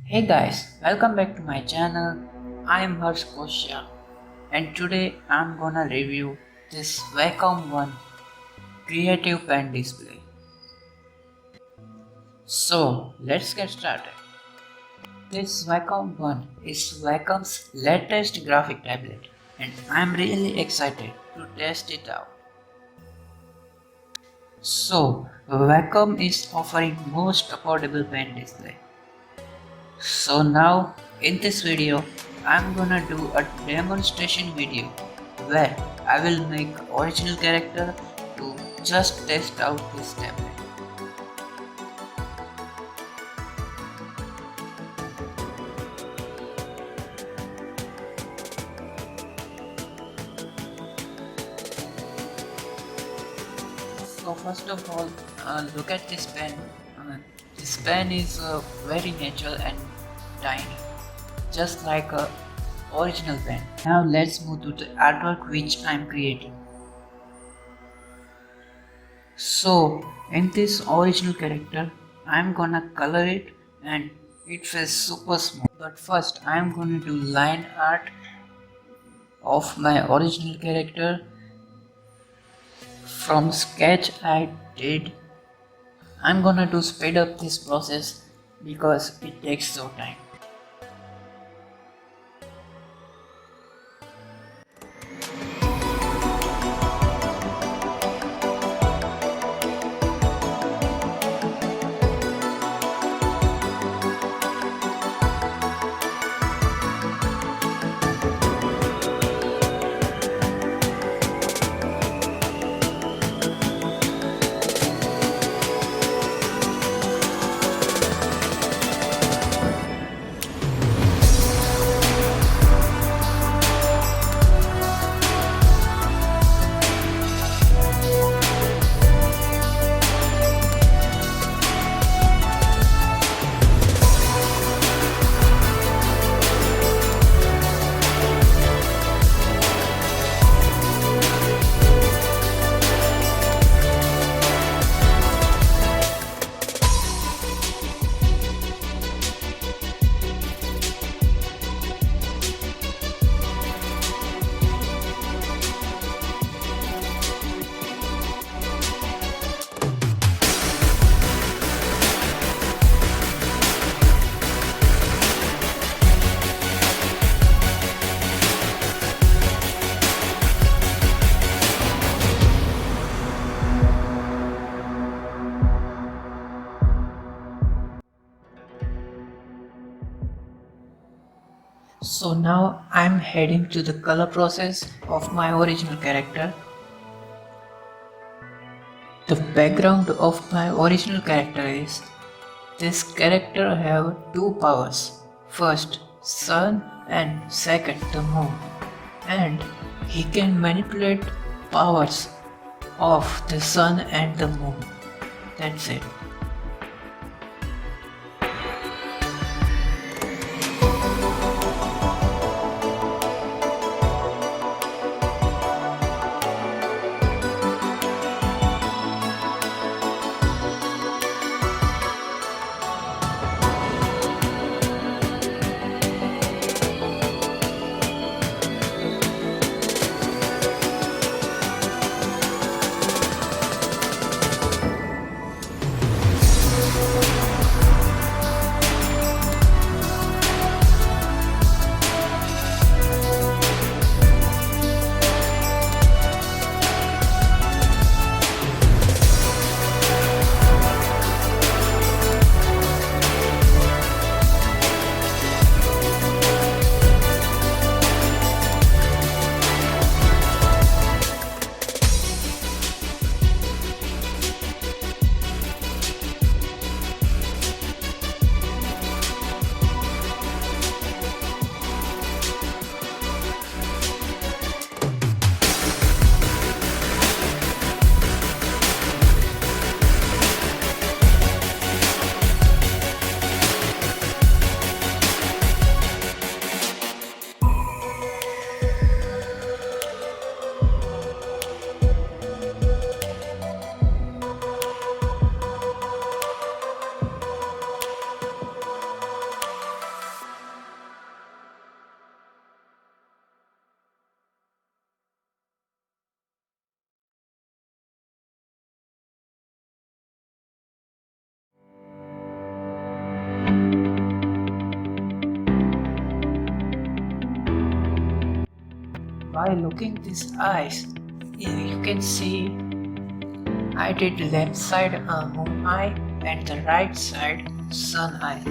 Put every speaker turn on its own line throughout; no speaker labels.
Hey guys, welcome back to my channel. I am Harsh Koshya and today I'm gonna review this Wacom One creative pen display. So let's get started. This Wacom One is Wacom's latest graphic tablet and I'm really excited to test it out. So Wacom is offering most affordable pen display. So now in this video I'm gonna do a demonstration video where I will make original character to just test out this tablet. So first of all, look at this pen. This pen is very natural and tiny, just like a original pen. Now let's move to the artwork which I am creating. So in this original character, I am gonna color it and it feels super smooth. But first I am gonna do line art of my original character. From sketch I did. I'm gonna do speed up this process because it takes so time. So now I'm heading to the color process of my original character. The background of my original character is this character have two powers. First sun and second the moon. And he can manipulate powers of the sun and the moon. That's it. by looking these eyes, you can see I did left side a moon eye and the right side sun eye.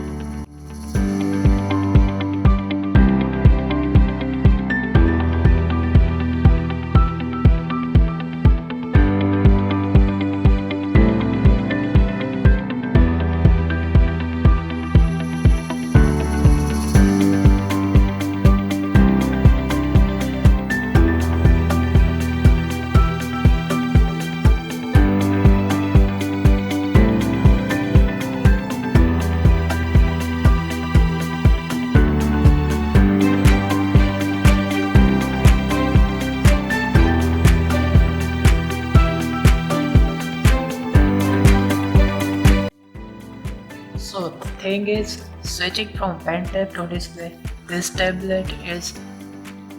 So the thing is, switching from pen tab to display, this tablet is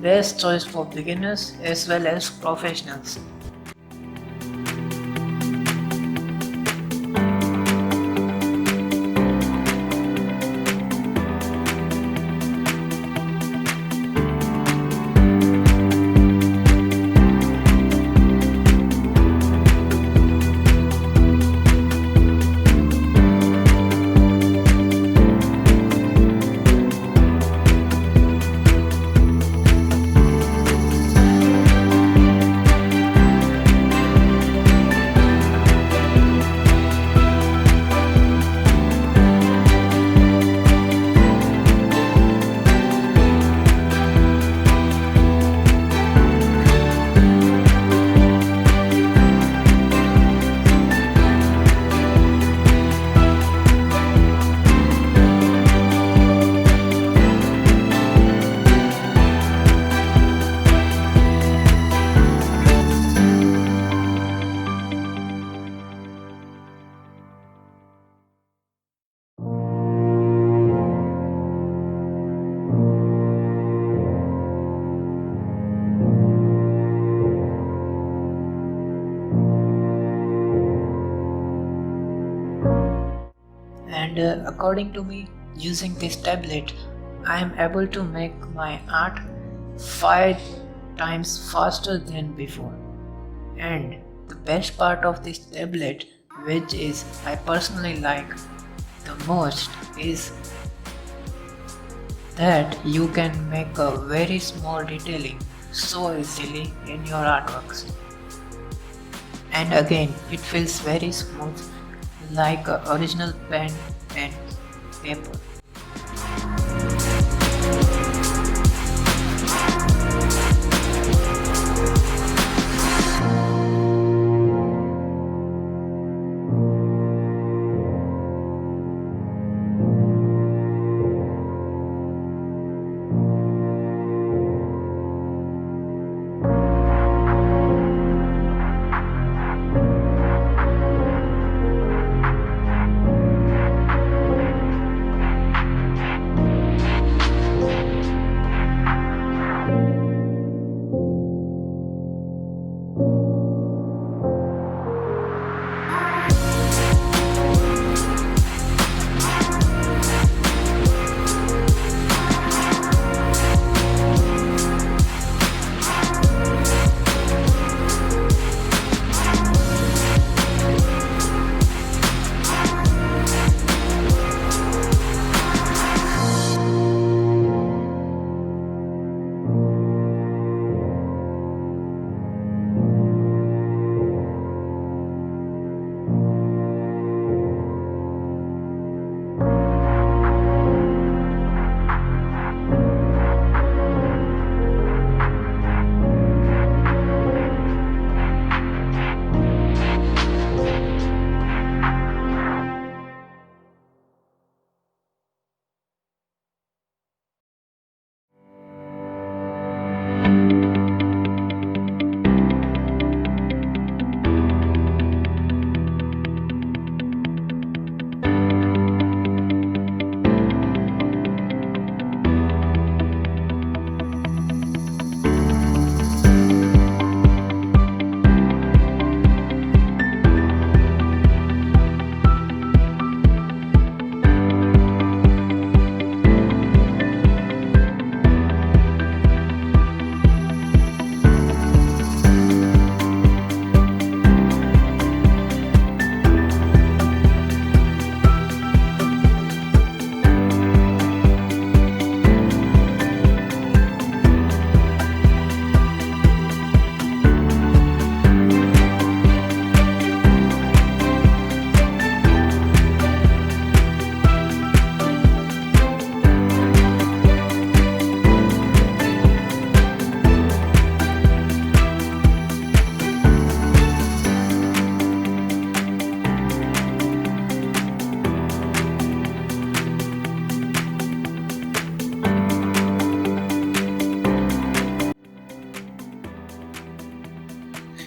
best choice for beginners as well as professionals. And according to me, using this tablet, I am able to make my art 5 times faster than before. And the best part of this tablet, which is I personally like the most, is that you can make a very small detailing so easily in your artworks. And again, it feels very smooth like a original pen and paper.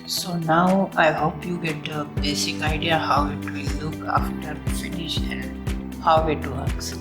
So now I hope you get a basic idea how it will look after finish and how it works.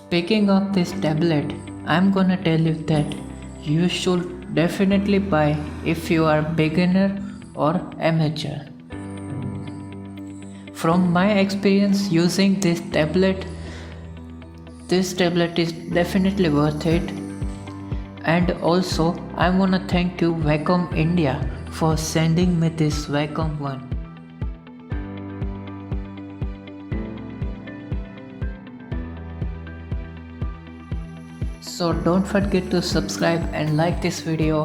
Speaking of this tablet, I'm gonna tell you that you should definitely buy if you are beginner or amateur. From my experience using this tablet is definitely worth it. And also I wanna thank you Wacom India for sending me this Wacom One. So don't forget to subscribe and like this video.